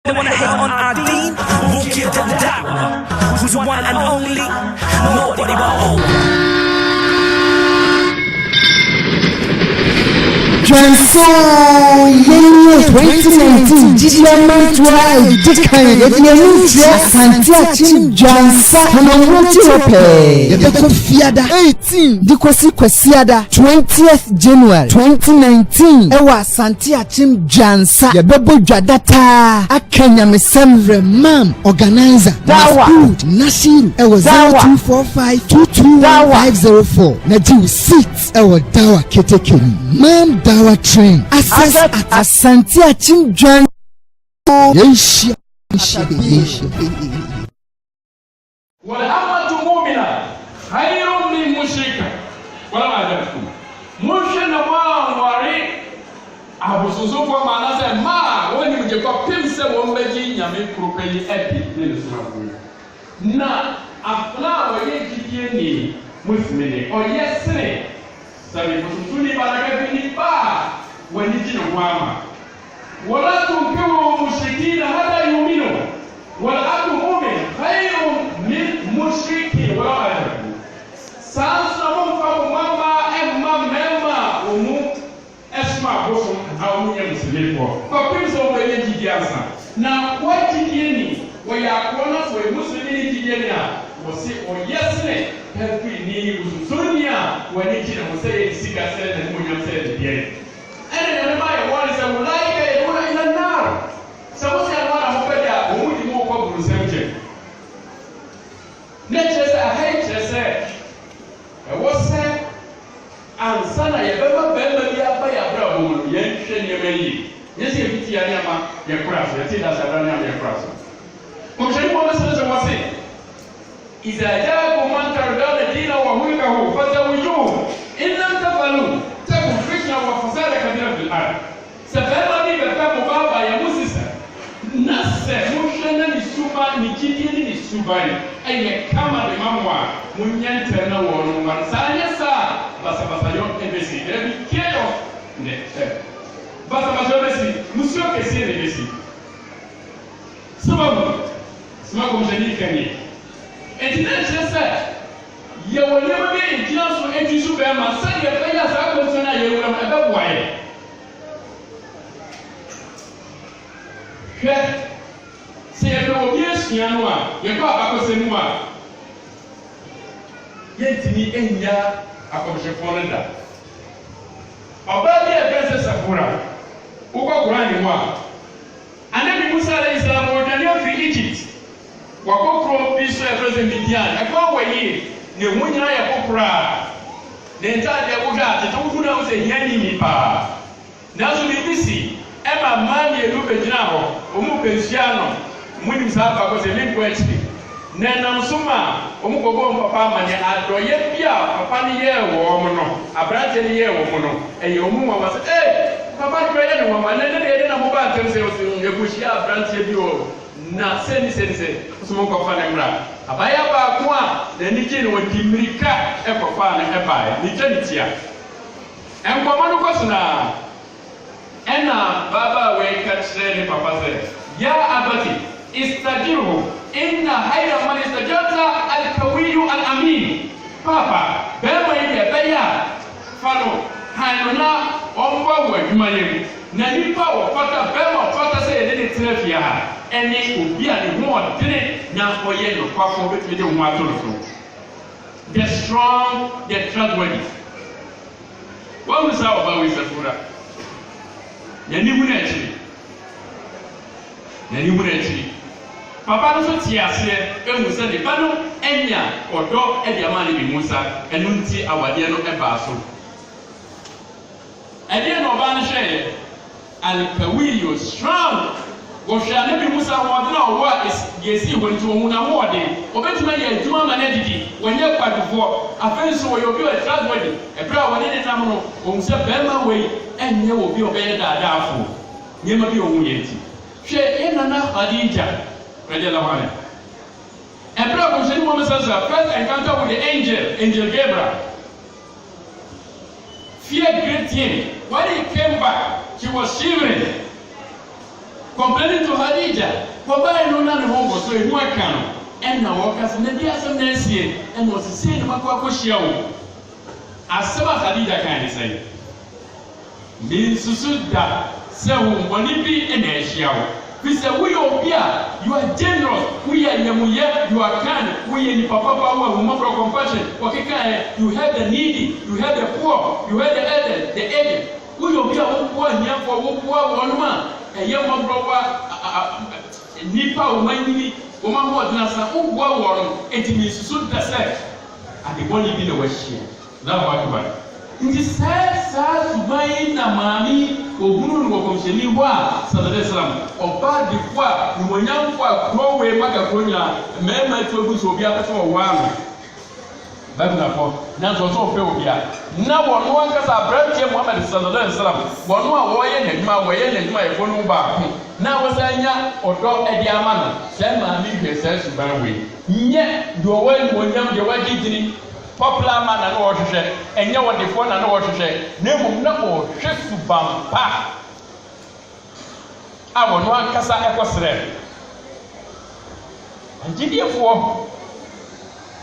They wanna hate on our deen, we'll give them that. Who's one and only, nobody but all. Janson, 2019, Diamond Drive, Dickon, Edia, Santia, Chim, Jansa, Hanomotirope, Yabeko Fiada, 18, Dikosi Kwesiada, 20th January, 2019, Ewa Santia, Chim, Jansa, Yabebo Jadata, Akenya Mesemre, Mam, Organizer, Good, Nashiru, Ewa 0245 221504, Naju Seats, Ewa Dawa Ketekeni, Mam Dawa. Our train access at Asante Achim John. Yeshi. Wala tumumina hayrum li mushrika wala ajabu mushe na mwari abusuzu kwa maana se ma woni mje kwa pimse wombeji nyame kurupeli epi ne surabu na afla waye kidie ni muslimene oyesre sabi kusuni baraka bini ba wani jina mwama wala tunkiru mushrikina hata yuminu wala atu mu'min khayrun min mushriki wala ajabu sansa mumfa mwama emma mema umu esma bosom awunya muslimu kwa pimso mwenye jidiasa na wajidini wayakona so muslimini jidenia wasi oyesne helpi ni ususunia wani jina museye sika sele na munya sele biye ene ne mai wani sa ulaika yuna ila nar sabusi alwana mupeda umudi mu kwa burusemje ne chese ahai chese wose ansana yebeba bemba biya ba ya bra bomu yenhwe ne meyi yesi ebiti ya nyama ya kuraso yati da sabra nyama ya kuraso kumsheni mo mesele wase إذا جاءكم من ترضون دينه وخلقه فزوجوه إن لم تفعلوا تكن فتنة وفساد كبيرا في الأرض. سفر دي بكام بابا يا موسى نسى مشنا نسوبا نكيدي نسوبا أي كما بماموا من ينتنا ونمان سانيسا بس يوم إبسي ربي كيو نه بس يوم إبسي مسيو كسي إبسي سبب مجاني كني eti na chese ye wole ma be ntia so eti su be ma sa ye fe ya sa ko so na ye wole ma be boaye hwe se ye be obi esua no a ye ko abako se mu a ye ntini enya akomhye fo nda oba bi e be se safura uko Qur'an mu a anabi Musa alayhi salam o dani fi Egypt wakokro biso efreze Midian akwa wayi ne hunyina ya kokra ne ntade wuga tetugu na use hiani ni pa nazo bibisi ema mani elubejina ho omu pensiano muni msaba ko se limpo echi ne namsuma omu gogo papa mane adoye bia papa ni ye wo omo no abrante ni ye wo omo no eye omu wa wase papa ni ye no wa ne na mo ba ntem se o se yebushia abrante bi o na seni so ko fa na mra abaya ba ko a na ni je no dimirika e ko fa na e ba ni je ni tia en ko manu ko suna ena baba we ka tsere ni papa se ya abati istajiru inna hayra man istajarta al-qawiy al-amin papa be mo ye be ya fano hanona omba wa jumayem na nipa wo fata be mo fata se ye ni trafia ha eni obi a ne ho odene na oye no kwafo betwe de ho atoro so the strong the trustworthy what was our about with safura yani mu na echi papa no so ti ase emu se ne pa no enya odo e de amane bi Musa enu nti awade no e ba so ede no ba no hwe al-qawiy strong wohwani bi Musa wode na owo yesi wonti wo na wode obetuma ye aduma ma na didi wonye kwadufo afenso wo yobi o trustworthy ebra woni ne nam no onse bema wei enye wo bi obeye daadaafo nyema bi owu yenti hwe ina na Khadija radiyallahu anha ebra ko sheni mo message first encounter with the angel Gabriel fear great him when he came back she was shivering complaining to Khadija. Why no na home so e hu aka no. And na wo ka se na dia asem na asie and was say no makwa kohia wo. Asema Khadija kan say. Min susu da se wo mboni bi na ahia wo. We say we obia, you are generous, we are nyamuye, you are kind, we are ni papa power, we have compassion. Wakika, you have the needy, you have the poor, you have the elder, the aged. We obia wo poor nya for wo poor wonuma. Eye mo browa nipa o manini, o ma ho na sa wo poor won, etimi susu da se. Ade boni bi na wa hia. Na wa kuba. Nti sa subai na mami ogunu no komsheni ho a sallallahu alaihi oba de fo a numonyamfo a krowe maka kronya mema to gu so bia peso wo ano babna fo na so so fe obi a na wono ankasa branche Muhammad sallallahu alaihi wasallam wono a wo ye n'adwuma e fo no ba na wo sanya odo e di ama no se mami hwe sa suban we nye do wo numonyam de wagidini popular man na no hwehwe enye wode fo na no hwehwe na mum na o hwesu bampa a wono ankasa ekosere angidie fo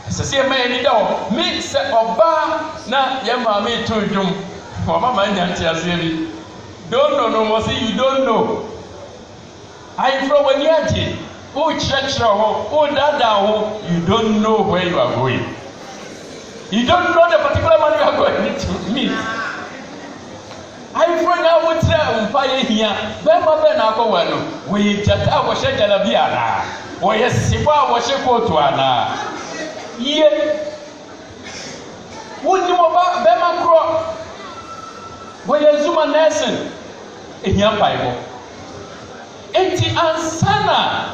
sese mai ni dawo me se oba na ye ma me to dwum o mama nya ntiase bi don't know what you don't know I from when you aje o church ho o dada ho you don't know where you are going. You don't know the particular man you are going to meet. I from now would tell fire here. Then my friend Akowano, we just I was a Jalabiana. Or yes, if I was a Kotuana. Yet, would you about Bema Crow? Where you Zuma Nelson in your Bible? 80 Ansana.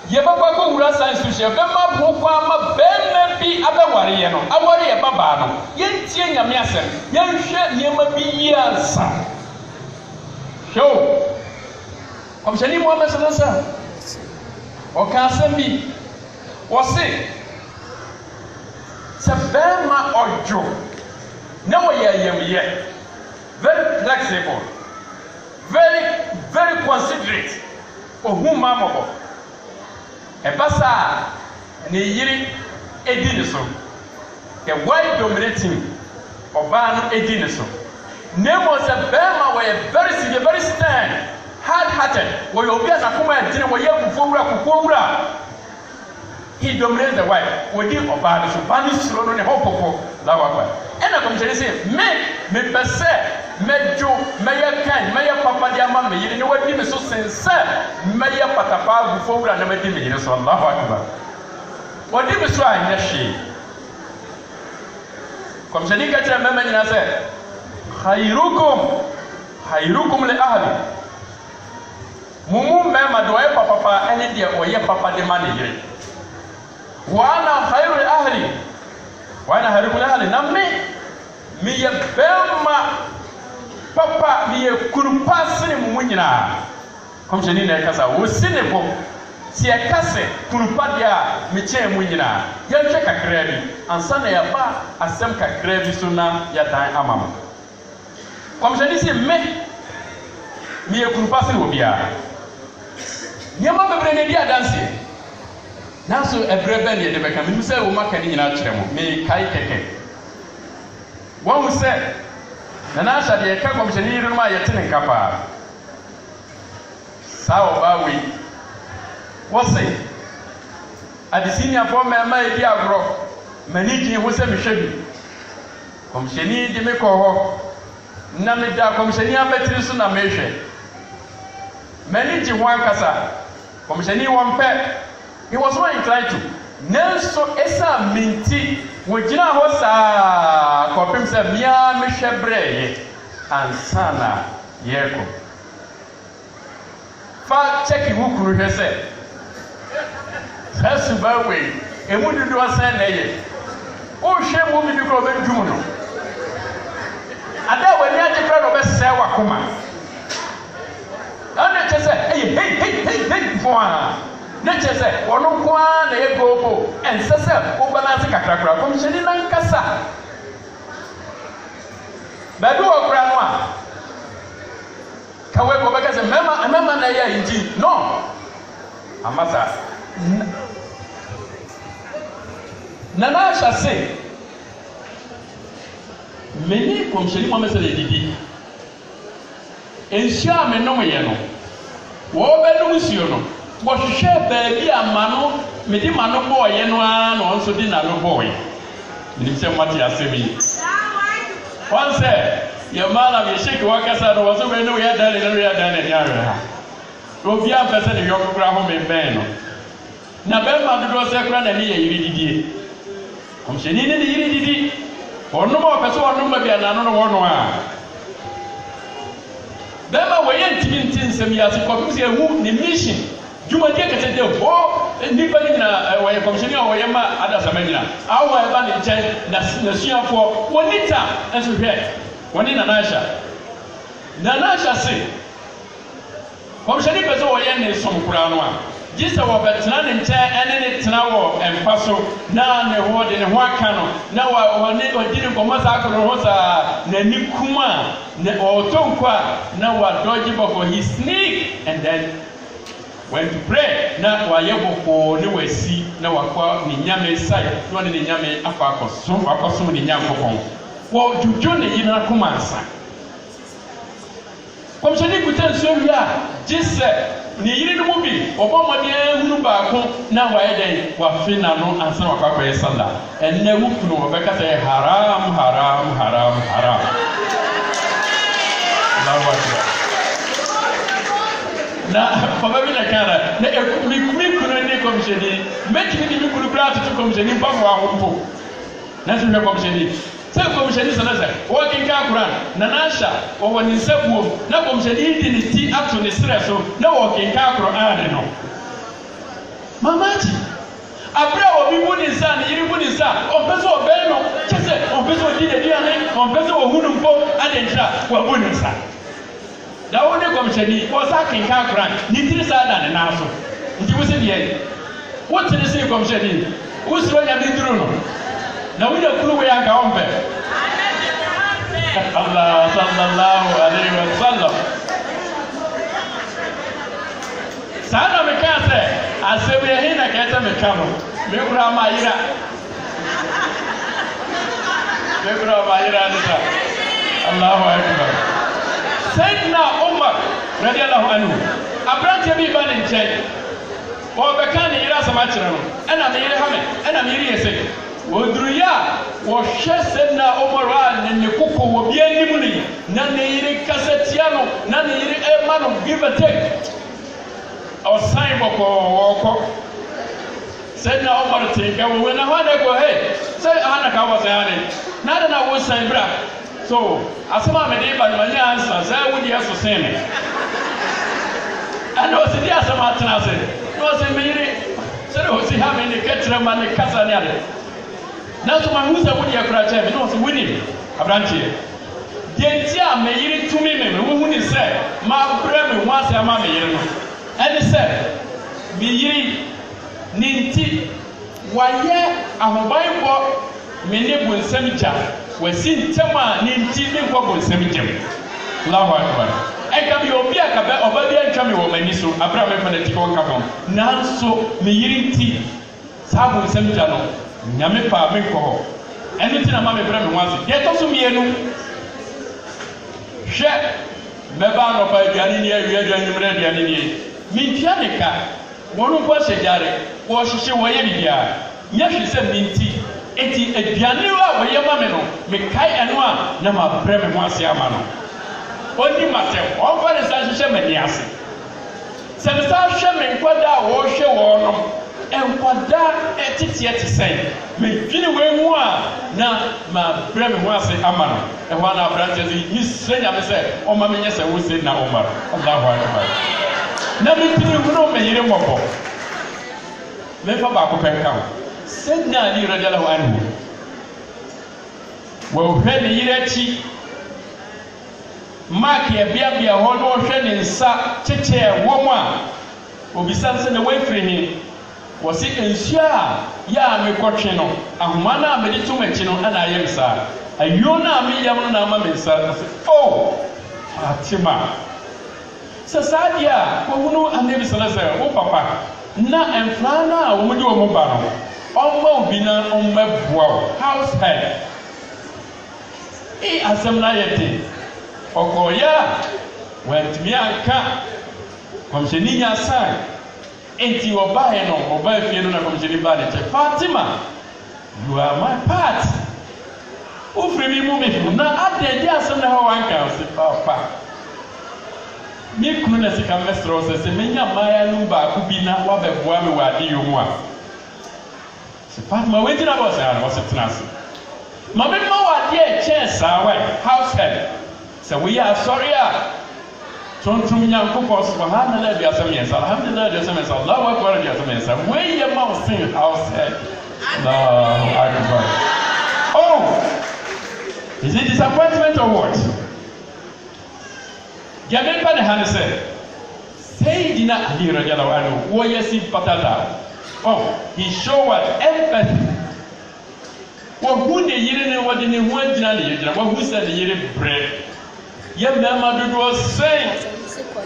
Yebaba ko wura science to bema bokwa ma bema bi abaware ye no aware ye baba no yentie nyame asem yenhwe niema bi yiansa show komshani Muhammad sallallahu alaihi wasallam o ka asem bi o se bema ojo na wo ye yemye very flexible very considerate ohuma mobo ebasa ne yiri edi ne so the white dominating oba no edi ne so name was a bema we very stern hard hearted we obi asakoma adine we yefufowura kokowura he dominates the white we di oba no so bani suro no ne hopofo la wa ena komjere say me pese mejo meya kan meya papa dia ma me yiri ne wadi me so sense meya patapa gufowura na medi me yiri so Allahu akbar wadi me so anya hwe kom se dika tira mema nyina se khairukum li ahli mumu mema do e papa ene dia oye papa de ma ne yiri wa ana khairul ahli wa ana khairul ahli namme mi ye bema papa mi e kurupa sene mu nyina komjeni na kasa wo sene bo si e kase kurupa dia mi che mu nyina ya hwe kakra bi ansa na ya ba asem kakra bi so na ya dan amam komjeni si mi e kurupa sene wo bia nyama bebre ne dia danse naso ebrebe ne de beka mi se wo maka ni nyina kire mo mi kai keke wo se na asha de ka komisheni yiru ma yetine nkapa sawo bawi wose adisini afo mema edi agro maniji ho se mehwebi komisheni de me ko ho na me da komisheni ametiri so na mehwe maniji ho ankasa komisheni won pe he was not inclined to Nelson esa minti wojina ho saa kopim se bia me hwebreye ansana yeko fa check wukuru hwe se sasu bawe emududu asan na ye o hwe mu bi ko be dwum no ada wani age kra no be se wakoma ana chese hey foa na chese wono kwa na ye gogo ensese o balance kakrakra komisheni nan kasa badu okra no a kawe ko baka se mema na ya inji no amasa nana chasse meni comme chez moi mais les didi ensia me no ye no wo benu nsuo no wo hwehwe baabi amano me di mano boye no a no nso di na no boye ni se mati asemi once your man am shake wakasa no so be no ya dan ya ha obi a pese ne yokura ho me ben no na be ma do se kura na ni ye yiri didie kom se ni yiri didi onu ma pese onu ma bia na no wono a be ma we ye ntin nsem ya se ko se ewu ni mission juma dia kete de ho ni pa ni na we komishini a we ma adasa magina awo e ba ni nchen na suafo wonita enso hwe woni na nasha se komishini pese wo ye ne som kura no a gisa wo betena ne nchen ene ne tena wo empa so na ne ho de ne ho aka no na wa ne odini komo sa akoro ho sa na ni kuma ne otonkwa na wa dodge before he sneak and then when to pray na wa yeboko ne wasi na wakwa ni nyame sai no ne nyame afa akosom ni nyame kokon wo juju ne yina kumansa komshani kutan so wi jisse ni yiri no bi obomode hunu baako na wa yeden wa fina no ansa wakwa kwa sanda enne wukunu obeka say haram na papa bi na kana na mi kuno ni komisheni meti ni kuno brato tu komisheni pa mo ahompo na so komisheni se komisheni sana se o kin ka Quran na nasha o woni nsabuo na komisheni di ni ti ato ni stress so na o kin ka Quran no mamaji abra o bi mu ni sa ni yiri mu ni sa o peso o be no chese o peso di de biane o peso o hunu mpo adentra wa bu ni sa da woni komisheni o sa kin ka Quran ni tiri sa da ne na so nti wo se die wo tiri se komisheni wo sro nya bi duro no na wo de kulu we anga ombe Allah sallallahu alaihi wasallam sana me ka se asebe hina ka ta me kamo me kura ma yira nita Allahu akbar Sayyidina Umar radiyallahu anhu abrante bi ba ne nchen o be kan ni ira sama kire no ena me yire ha me ena me yire yese odruya wo hwe Sayyidina Umar wa ne kokko wo bi anim ni na ne yire kasetia no na ne yire e ma no give and take o sign boko Sayyidina Umar tinga wo na hwana go hey say hana ka wa say na na wo sign bra so asema me dey ba manya answer say wo dey so say me and o si dey asema tena say no say me yire say o si ha me ne ketre ma ne kasa ne ade na so ma hu say wo dey kra che me no say wini abrantie denti a me yire tumi me wo hu ni say ma bra me ho ase ama me yire no and say me yire ninti waye ahobanbo me ne bonsam ja wasi ntema ninti ne nkwa bonsam jam Allahu akbar eka bi obi aka oba bi antwa me wo mani so abra me fana tiko ka ho nanso me yiri nti sa bonsam ja no nyame pa me ko eni ti na ma me bra me wansi ye to so mienu hwe meba no pa aduane ni awie aduane mra aduane ni mintia ne ka wono ko hyejare wo hyehye wo ye bibia nya hwe se minti eti aduane wa wo ye ma me no me kai eno a na ma bra me ho ase ama no oni mate o fa ne sa hyehye me ni ase se me sa hwe me nkwada wo hwe wo no enkwada etiti etisen me dwini we mu a na ma bra me ho ase ama no e ho na branches ni senya me se o ma me nya se wo se na Umar Allahu akbar na me tini huno me yire mobo me fa ba ko penka Sayyidina Ali radiyallahu anhu wo hwe ne yire chi mark ya bia ho no hwe ne nsa cheche wo mu a obisa se ne wafiri ni wo si ensua ya me kotwe no ahoma na me di tumachi no ana ye nsa ayo na me yam no na ma me nsa oh Fatima Sasadia, who anabi salasa, o papa, na enfrana, o mudu o mobano, o bina o mebwa, house head. E asemna yete, okoya, went me anka, komsheni nya sai, enti obae no, obae fie no na komsheni bade che, Fatima, you are my part. Ufrimi mumi, na ade asemna ho anka, o se papa. Me kunu na sika mestro se menya maya no ba ku bi na wa beboa me wa de yomu a se Fatima wetin na boss ya na boss tenase ma me ma wa de e che sa wa house head se we are sorry a trontum nyankopɔ subhanallah bi asem yesa alhamdulillah bi asem yesa Allahu akbar bi asem yesa we ye ma sing house head Allahu akbar. Oh, is it disappointment or what? Yamen pa de hane se Sayyidina Ali radiyallahu anhu wo yesi patata. Oh, he showed empathy. Wo hu de yire ne wo de ne hu agina ne yira wo hu se de yire bre. Ye mama dodo say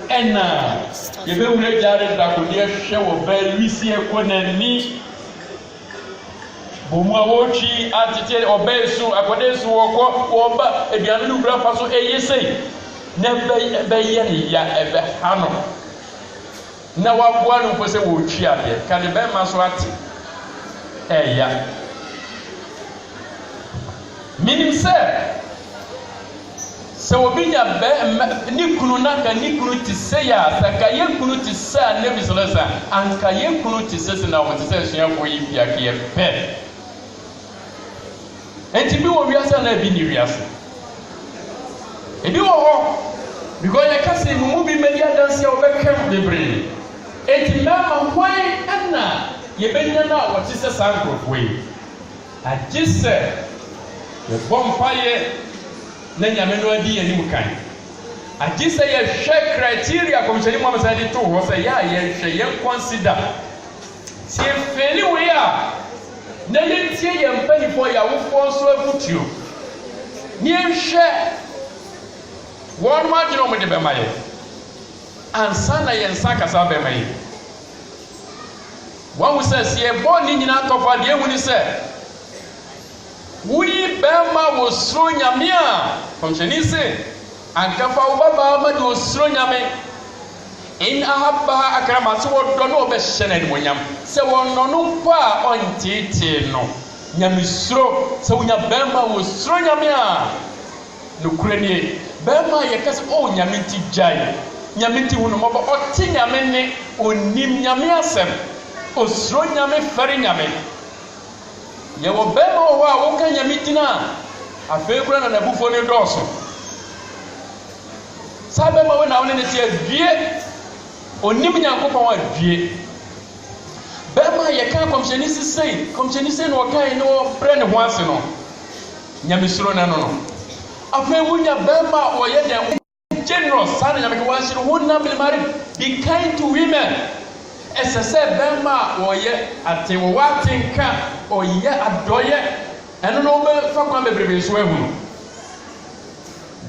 ena ye be wure jare da ko ne hwe wo ba lisi e ko nani bomu awochi atete obesu akodesu wo ko ba eduanu nu bra fa so eyesei never ya ebe hano na waboa no ko se wo twi ade ka de be ma so ate eya minim se obi nya be ni kunu na ka ni kunu ti se ya ta ka ye kunu ti se na bi so sa an ka ye kunu ti se na wo ti se sua fo yi bia ka ye pe enti bi wo wiasa na bi ni wiasa ebi wo ho because you can say mu bi media dance ya obekam debre enti mama hwan ana ye benya na wo ti se sankrofo yi agise ye bompaye na nyame no adi anim kan agise ye hwe criteria komisheni mu amsadi to ho say ya ye hwe ye consider si feli we a na ye tie ye mpani fo ya wo fo so afutuo ni hwe one man you know me de be maye ansa na ye nsa kasa be maye one who says ye born ni nyina tofa de ehuni se wi be ma wo sro nyame a komsheni se ankafa wo baba ma de wo sro nyame in ahabba akrama so wo do no be hye na monyam se wo no no pa ontiti no nyame sro se wo nya be ma wo sro nyame a no kuranie bema yekase o nyame ti jai nyame ti hunu mo ba o ti nyame ne onim nyame asem osro nyame fari nyame ye wo bema o wa wo kan nyame ti na afi kura na nabufo ne doso sa bema we na woni ne ti adwie onim nyankopon wa adwie bema ye kan komsheni sisei no kai no bre ne ho ase no nyame sro na no afei wunya bema o ye dem generous sana nyame ko wanshiro wonna bil mari be kind to women esese bema o ye ate wo watenka o ye adoye eno no be fa kwa bebrebe so ehunu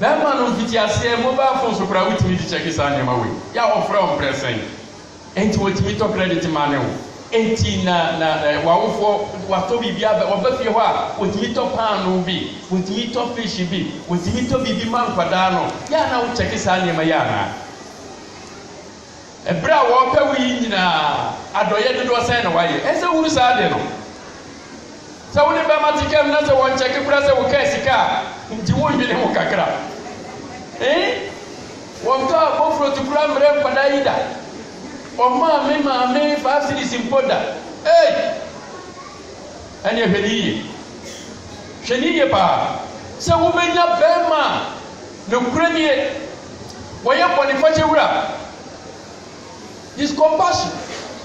bema no fiti ase mobile phone so kra witimi di check isa nyama we ya offer on present enti wotimi to credit man o enti na wawofo wato bibia oba fie ho a wotimi to pan no bi wotimi to fish bi wotimi to bibi man kwada no ya na wo check isa nyama ya na ebra wo pa wi nyina adoye dodo sen na waye ese wuru sa de no sa woni be matikam na se won check kura se wo ka sika nti wo yele mo kakra won ta bo fro to kura mre kwada ida o ma me fa series impoda ani hweniye pa se wo menya bema no kura nie wo ye bonifa chewura is compassion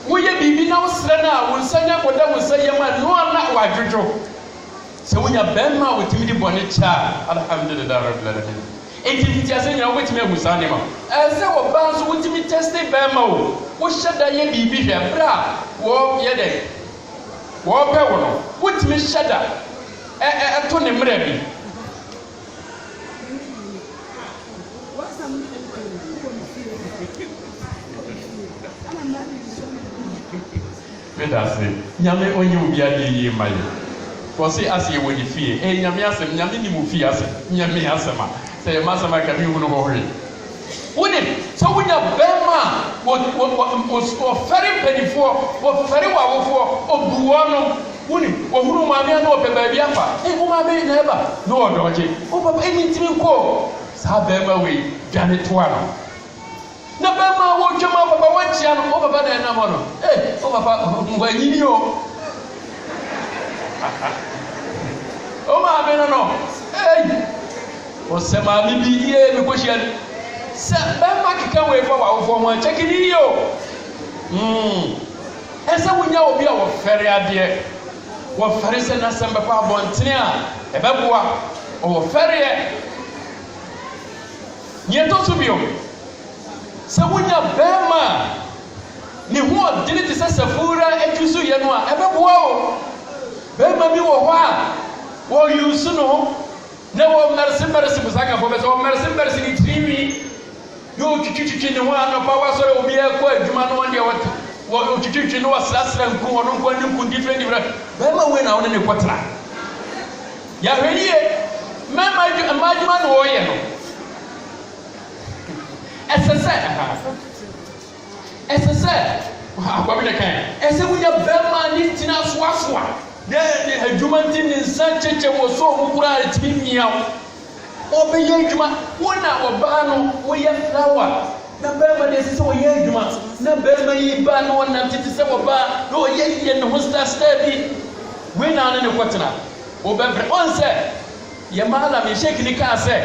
wo ye bibi na wo sre na wo nsanya koda wo seye ma no na wa dwodwo se wo nya bema wo timi di boni cha alhamdulillah rabbil alamin enti fiti asenya wo timi agusane ma ese wo ba so wo timi test bema wo sheda ye bibi hwe bra wo ye de wo pe wo no wo timi sheda to ne mra bi medase nyame onye obi ade yi mai for say ase we di fie nyame asem nyame ni mu fie asem nyame asema say masema ka bi hunu ho hwe woni so wonya bema wo feri pedifo wo feri wawofo obuwo no woni wo hunu maame na ope baabi afa wo maame na eba no odoje wo papa eni ntimi ko sa bema we dwane toa no na bema wo twema papa wanchia no wo papa na na mo no wo papa ngwanyini o o maame no o se maame bi ye me ko hia se bema keka we fa wawofo mo chekini yo esa wonya obi a wo fere ade wo fere se na sembe kwa bontene a ebeboa wo fere Nieto subio. Se wonya bema ni ho dine ti safura etusu ye no a ebeboa o. Bema bi wo ho a wo yusu no na wo mercy busaka fo beso mercy ni triwi. Yo chichichi ni ho anopa wa sore obi ekọ adwuma no wonde wo chichichi no wasasra nku ono nku ani nku different bema we na wona ne kotra. Ya hwenie mema adwuma no wo ye no. SSS akwa bi de kan ese wunya bema ni tina soasoa de adwumanti ni nsa cheche wo so mu kura retimi miaw obeye adwuma wona oba no wo ye flower na bema de se wo ye adwuma na bema yi ba no wona tete se wo ba no ye ne ho star bi we na ne kwetena obebre on se ye mala me shake ni ka se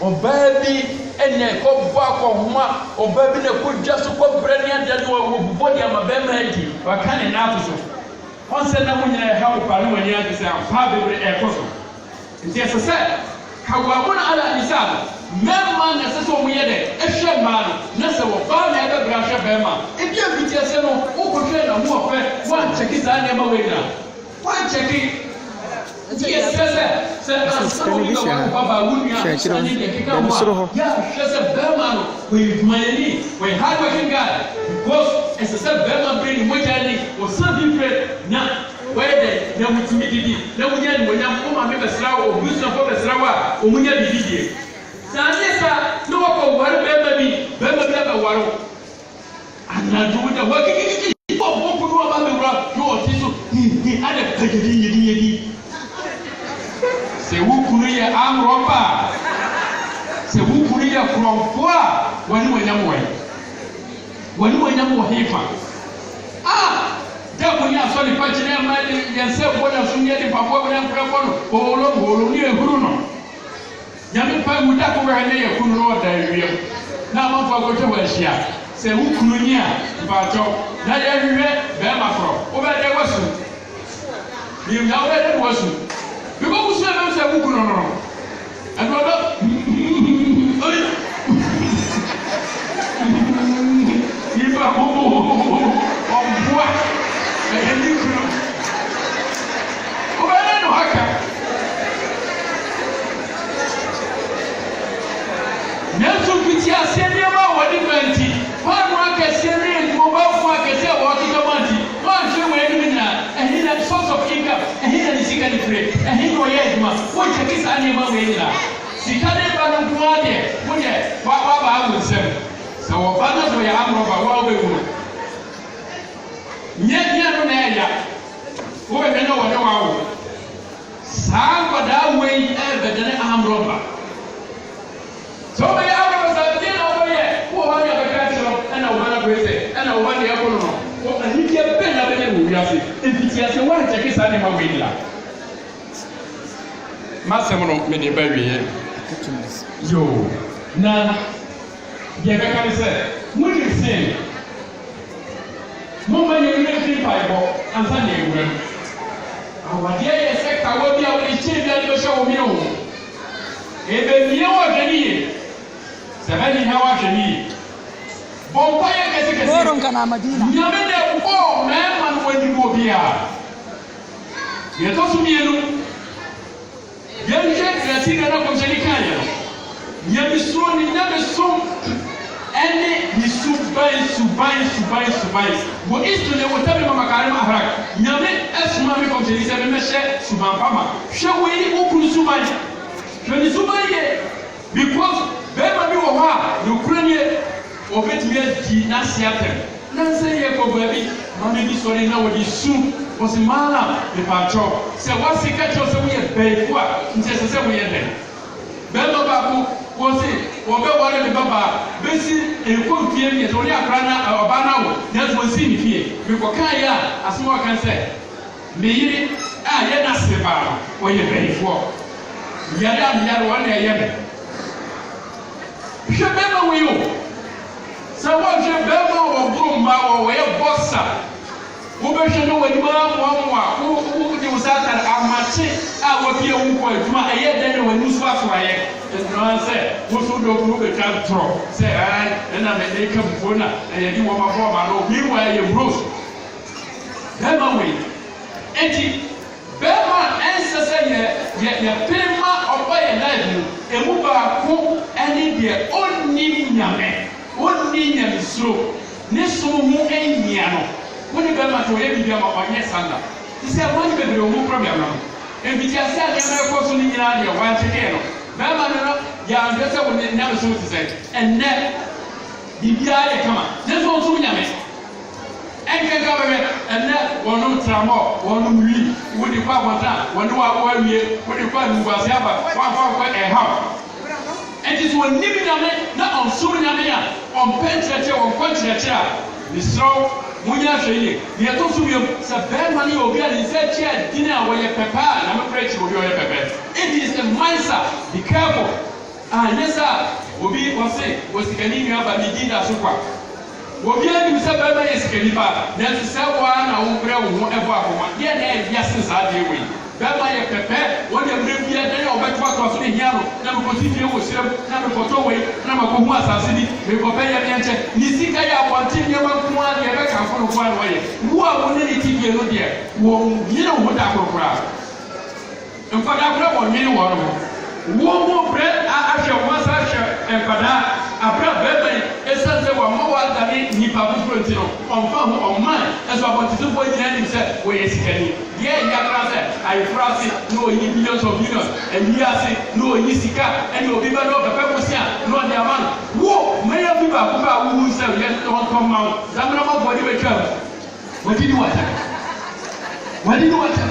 oba bi ene ko bwa ko homa oba bi ne ko dwa so ko brani ade no wo body amabema adi wakane na ato so on se na munyina ha wo pa no wani ade se ampa bebre e ko so nti se kawabuna ala nisab memma na se so muyede ehwe ma no na se wo ba na ebe bra hwe bema e bia bitie se no wo ko hwe na mu ofe wan cheki za ne ma we na wan cheki yes se television baba wunya ani de kika mo ya se bema no we mayani we hard working guy because as se bema bring mojani o sabi pre na wede na mutimi didi na munya ni wonya ko ma me besra wo business for besra wa o munya bididie sanesa no ko war bema bi aba waro anadu da wakiki ko ko no ba me wura yo tiso ni ada kajidi yedi se wukunu ye amroba se wukunu ye kromfoa wani wanya mo hefa da ko ni aso ni pachine ma yense ko na sunye di papa na krefo no olo ni ehuru no nyame pa mu da ko wa ne ye kunu no da wiem na ma fa ko tewa hia se wukunu ni a ba to na ye hwe be ma fro o be de wasu ni na o be de wasu because we say say who no and brother you ba on bois et ni kuro o ba no haka nesu bitia se ni ma wodi manti fa no aka se ni mo ba fu aka se wo ti manti wa je we ni na and the source of income and he is seeking free and he no yet ma what check ani ma we ni na sikane ba no kuade wo ye ba wo nsem so wo ba na so ya amroba wa be wo nye no na ya wo be no wo ne wa wo sa ko da we be de ne amroba so be amroba sa de na wo ye wo ha ya be ka tiro na wo na be se na wo ba ne ya ko no wo ani ke be na be ne wo wiase efitiase wa check ani ma we ni la masem no me de ba wiye yo na ye ka kan se mo ni se mo ma ye ni fi paibo ansa ne ewura awade ye se ka wo bi a wo ni chi bi a ni be sha wo mi no ebe mi wo gani ye se ba ni ha wa gani bon pa ye kese boron kana madina nyame ne ko me man wo ni bo bia ye to su mi enu yenje krati na ko jeni kanya nyame so ni nyame so ɛne ne suban wɔ istu ne wɔ tabi mama karim ahrak nyame ɛsoma me kɔmhyɛni sɛ memɛhyɛ suban pama hwɛ wei wokuru suban hwɛ ne suban yɛ because bɛrima bi wɔ hɔ a nokura nie ɔbɛtumi adi n'ase atɛm nansa yɛ kɔ baabi mame bi sɔre na wɔde su wɔsi maala mepatwɔ sɛ wɔase ka kyerɛw sɛ woyɛ bɛyifo a nti ɛsɛ sɛ woyɛ dɛn bɛrima baako wɔsi wɔbɛwɔre me babaa bɛsi ɛkɔ mfie mmiɛnsa wɔne akora na ɔbaa no awo nanso wɔsi ne fie mekɔkaeɛ a asɛm a ɔka sɛ meyere a yɛ n'ase baa no wɔyɛ bɛyifoɔ yɛde a meyare wɔne ɛyɛ me hwɛ bɛrima wei o sɛ wɔhwɛ bɛrima wɔ boro mma wɔyɛ bɔsa wobɛhwɛ no w'anim amoamoa wode wo sa atare amakye a wapie wo nkɔ adwuma ɛyɛ dɛn na w'ani so asoayɛ ɛnoa sɛ wo so dɔm no wobɛtwa ntorɔ sɛ ɛna mɛde ka bufuo no a ɛyɛde wɔmabɔɔma no meanwhile ɛyɛ bros bɛrima wei enti bɛrima ɛnsɛ sɛ yɛpere ma ɔbɔ yɛ life mu ɛmu baako ɛne deɛ ɔnnim nyamesuro ne som ho ɛnyia no wone bɛrima to ɔyɛ biribi ama ɔnyɛ sanda te sɛ wɔne bebree ɔmu problem no ɛmfiti ase a nneɛma ɛkɔ so no nyinaa deɛ wɔankyɛdeɛ no bɛrima no no yɛanhwɛ sɛ wo ne nyamesom te sɛ ɛnnɛ biribiara yɛ kama ne nso ɔnsom nyame ɛnkɛnka bɛbɛ ɛnnɛ wɔnom tramɔ wɔnom wi wode kɔ abɔnta wɔne wɔawie wode kɔ animguase aba wɔamfa ɛhaw ɛnti sɛ wɔnim nyame na ɔnsom nyame a ɔmpɛ nkyerɛkyerɛ wɔnkɔ nkyerɛkyerɛ a mesrɛw munya hwɛ yie deɛ ɛtɔ so biom sɛ bɛrima no yɛ obi a ne nsa akyi adini a wɔyɛ pɛpɛ a na mekora akyi obi ɔyɛ pɛpɛ it is a mindset be careful anyɛ sɛ obi wɔse wɔ sikani nua ba medi da so kwa obiara nim sɛ bɛrima yɛ sikani ba nanso sɛ woa na wobrɛ wo ho ɛbɔ akoma deɛ na ɛwiase saa deɛ wei bɛrima yɛ pɛpɛ wɔde mmerɛ bia dɛn a wɔbɛtoatoa so ne hia no na mekɔsi fie wɔ serɛm na mekɔtɔ wei na makɔhu asase bi mekɔpɛ yɛ meɛnkyɛ ne sika yɛ abɔnte nneɛma nko a deɛ ɛbɛkamfo no koa no wɔyɛ wo a wo ne ne ti fie no deɛ wɔnyene wo ho da korokoraa nkwadaa korɛ wɔnwene wɔ no ho wo mo brɛ ahwɛ wo asa ahwɛ nkwadaa abrɛ bɛrima yi ɛsiane sɛ wɔmma wɔadane nnipa foforɔ nti no ɔmfa ho ɔman ɛso abɔntetefoɔ nyinaa nim sɛ wɔyɛ sikani deɛ ɛyɛ akora sɛ ayeforo ase na ɔyi millions of millions ani ase na ɔyi sika ɛne obi bɛ na ɔbɛpɛ bosia na ɔde ama no wo mɛyɛ bi baako bɛ a wohu sɛ yɛ ɔntɔ ma wo samena mɔfoɔ de bɛtwa mu wɔde ni wɔkyɛ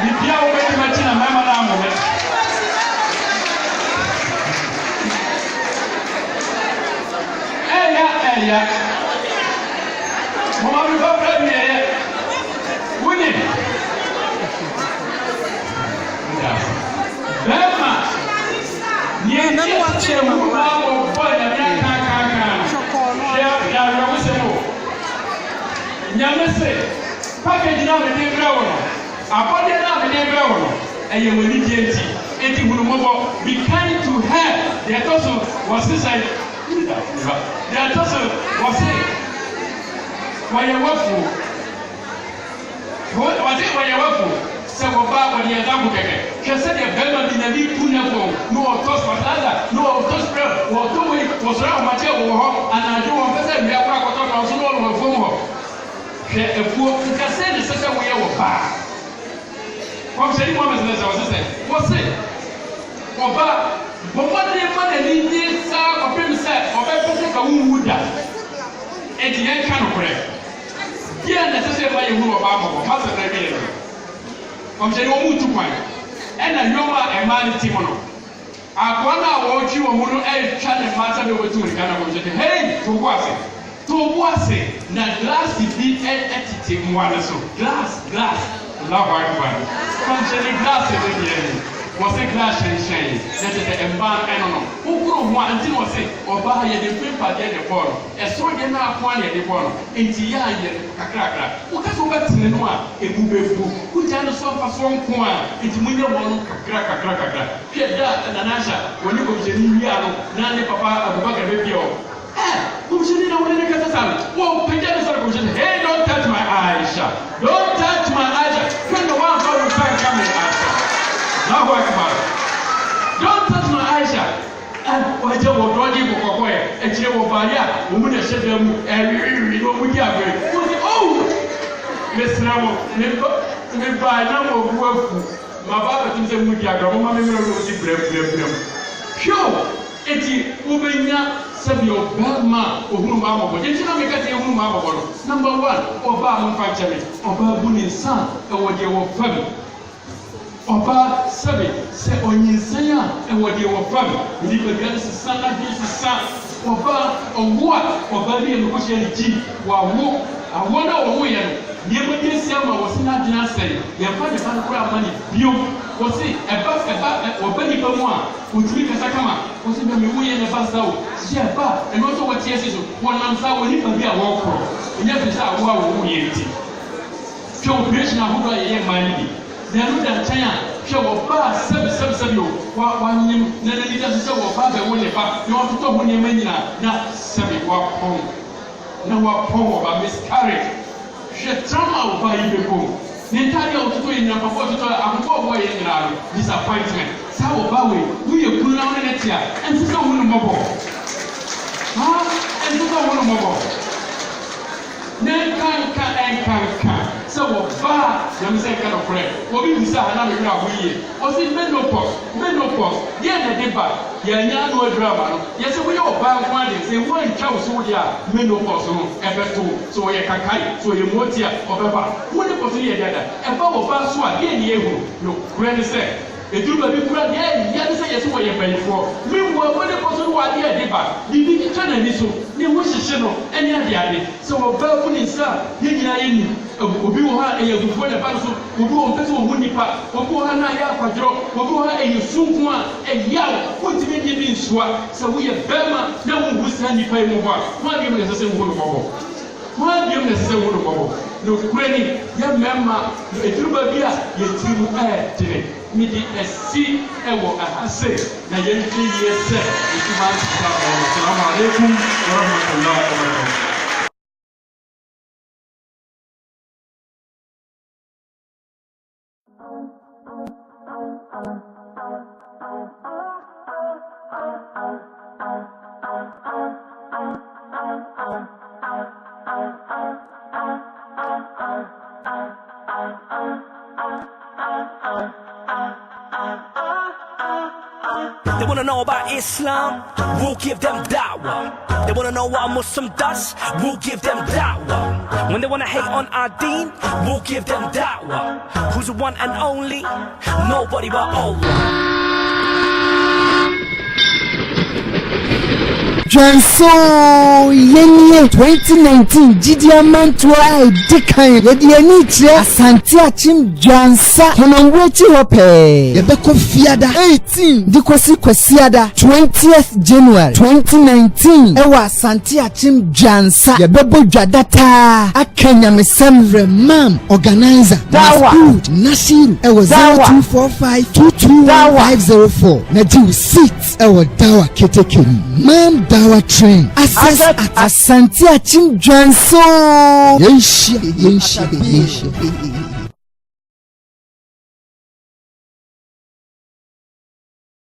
bibia wobɛdi makyi na mɛma no amomɛ ɛya mɔma bi bɛbrɛ biɛyɛ wone bɛrima neɛ wɔbɔ nyame akakaakaa no hwɛ awerɛwo sɛ mo nyame se package na mede brɛ wo no abɔdeɛ na mede brɛ wo no ɛyɛ w'anigye nti enti hunumɔbɔ be kind to her deɛ ɛtɔ so wɔse sɛ deɛ ɛtɔ so wɔse wɔyɛ wafuo wɔyɛ wafuo sɛ wɔba wɔde yɛ dabo kɛkɛ hwɛ sɛdeɛ bɛrima bi na bi tu ne fɔm na wɔtɔ spatala na wɔtɔ sprɛ wɔtɔ wei wɔsɔre ahomakye wɔ hɔ anadwo wɔn pɛ sɛ mmea kora kɔtɔ na ɔso na ɔlɔwɔ fam hɔ hwɛ afuo nkasɛ ne sɛ sɛ wɔyɛ wɔ baa kɔmhyɛni mu amɛsɛ sɛ wɔse ɔba bɔmmɔden ma n'ani nye saa ɔpem sɛ ɔbɛpɛ sɛ ka wonwu da enti yɛnka nokorɛ deɛ na ɛsɛ sɛ ɛma yɛhunu ɔbaa mmɔbɔ masɛ na ɛbɛyɛ no kɔmhyɛni wɔ mu tu kwan ɛna nnwom a ɛmaa ne ti mu no akoa no a wɔretwi wɔ mu no ɛretwa ne mma sɛ bɛbɛtu mirika na kɔmhyɛni hei tobo ase na glass bi ɛtete mmoa no so glass Allahu Akbar kɔmhyɛni glass ɛbɛ deɛ ni wɔse glass hyɛnhyɛn na kyɛ sɛ mbaa ɛno no wokoro ho a nti na wɔse ɔbaa yɛde pepa deɛ de bɔɔ no ɛsoro deɛ no akoa ne yɛde bɔɔ no enti yɛ ayɛ kakrakra woka sɛ wobɛtene no a ɛbu bɛfu wogya no so afa so nko a enti monyɛ wɔ no kakrakra hwɛ da nanahyɛ wɔne kɔmhyɛni wie a no na ne papa Abubakar bɛbia ɔ kɔmhyɛni na wɔne ne kasa sa no wɔpagya ne sɔre kɔmhyɛni hey don't touch my Aisha hwɛ na woamfa wo mfa nka me Aisha Allahu Akbar. Don't touch my Aisha. fire, woman, I said them, and we don't get away. Oh, Miss Ramo, never buy no more work. My father thinks a movie, I got my memory of the breath. Sure, it's Ubina, Sabio, Belma, or whom I'm about. Did you not make a deal whom I'm about? Number one, Obama factory, Obabunin son, or what you were family. Oba Sabi, say on Yinsaya, and what you were family. You need to get his son against his son. Oba, or what? Oba, and Christianity, while walk, I wonder where. Never did Selma was not answering. You find a fan crowd money. You was it a Benny Bama, who drink a Sakama, was it a way in a bus out. Yeah, and also what yes is one month out when you can be a walk for. You never saw wow, we ain't. Show creation of who I am, my lady. They are not China. Show of bar, 7 one name, then it doesn't show of father when you want to talk when you mean not 7 walk home. No walk home about miscarriage. Je trauma au pays de Congo. N'entendez autour de nous, pourquoi tu as un peu voyé une disappointment. Ça au bas oui, oui le coup là on est là. Et tout ça on le mobo. Ah, et tout ça on le mobo. N'encan. Ça au bas, je me sais qu'à le frère. Au bout de ça, on a le grand bouillir. Aussi menopause. Il y a des débats. Il y a un autre drama. Il y a ce que vous avez parlé. C'est moi qui ai aussi dit menopause. Et bien tout, soit il y a cacaille, soit il y a moitié, on peut pas. Vous ne pouvez pas dire ça. Et pas au bas soit il y a le grand essai. Et tout le monde dit il y a des essais qui sont payés pour. Mais vous ne pouvez pas dire débat. Il dit que tu as des choses. Ni vous cherchez non. Et il y a des choses. C'est au bas pour les ça. Il y a une. Obi wo ha e yagufo le ba so obi wo pese wo nipa obi wo ha na ya kwadro obi wo ha e yusunku a e yaw wotime die bi nsoa se wo ye bema na wo gusa nipa e mo ba mo ade mo se wo no bobo mo ade mo se wo no bobo no kurani ya memma e turuba bia ye tiru tire mi di esi e wo ahase na ye nti ye se e tuma assalamu alaikum wa rahmatullahi wa barakatuh. They wanna know about Islam, we'll give them da'wah. They wanna know what a Muslim does, we'll give them da'wah. When they wanna hate on our deen, we'll give them da'wah. Who's the one and only? Nobody but Allah. Janso yenye 2019 Gidiamantua Dikan Yedianiche Asante Achim Jansa Honamwechi Hope Yebeko Fiada 18 Dikosi Kwesiada 20th January 2019 Ewa Asante Achim Jansa Yebebo Jadata Akenya Mesemre Mam Organizer Masud Nashiru Ewa 0245221504 Najiu seats Ewa Dawa Ketekeni Mam Dawa train access at Asante Achim Janso. Yenshi.